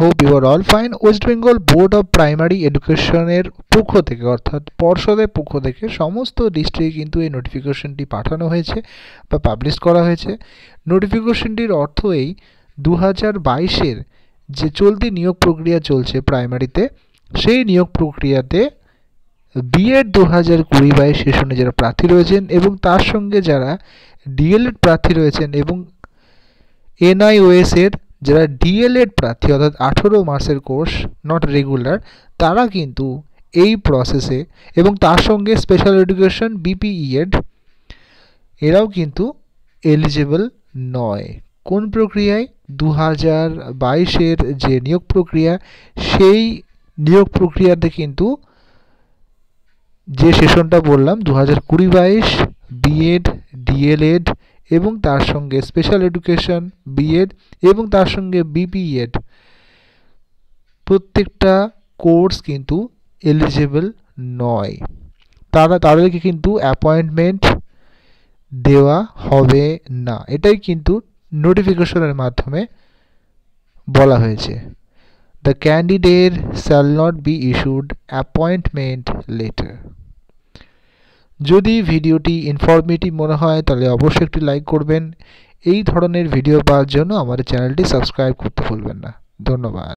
Hope you are all fine. West Bengal board of primary এডুকেশনের পক্ষ থেকে অর্থাৎ পর্ষদের পক্ষ থেকে সমস্ত ডিস্ট্রিক্টে কিন্তু এই নোটিফিকেশনটি পাঠানো হয়েছে বা পাবলিশ করা হয়েছে। নোটিফিকেশনটির অর্থ এই 2022-এর যে চলতি নিয়োগ প্রক্রিয়া চলছে প্রাইমারিতে, সেই নিয়োগ প্রক্রিয়াতে বিএড 2020-22 সেশনে যারা প্রার্থী রয়েছেন এবং তার সঙ্গে যারা ডিএলএড প্রার্থী রয়েছেন এবং এনআইওএস এর যারা ডিএলএড প্রার্থী অর্থাৎ 18 মাসের কোর্স নট রেগুলার, তারা কিন্তু এই প্রসেসে এবং তার সঙ্গে স্পেশাল এডুকেশন বিপিইএড এরাও কিন্তু এলিজিবল নয়। কোন প্রক্রিয়ায়? 2022-এর যে নিয়োগ প্রক্রিয়া, সেই নিয়োগ প্রক্রিয়াতে কিন্তু যে সেশনটা বললাম 2020-22 বিএড ডিএলএড এবং তার সঙ্গে স্পেশাল এডুকেশন বিএড এবং তার সঙ্গে বিপিএড প্রত্যেকটা কোর্স কিন্তু এলিজিবল নয়। তাদেরকে কিন্তু অ্যাপয়েন্টমেন্ট দেওয়া হবে না, এটাই কিন্তু নোটিফিকেশনের মাধ্যমে বলা হয়েছে। The candidate shall not be issued appointment letter. যদি ভিডিওটি ইনফরমেটিভ মনে হয় তাহলে অবশ্যই একটি লাইক করবেন। এই ধরনের ভিডিও পাওয়ার জন্য আমাদের চ্যানেলটি সাবস্ক্রাইব করতে ভুলবেন না। ধন্যবাদ।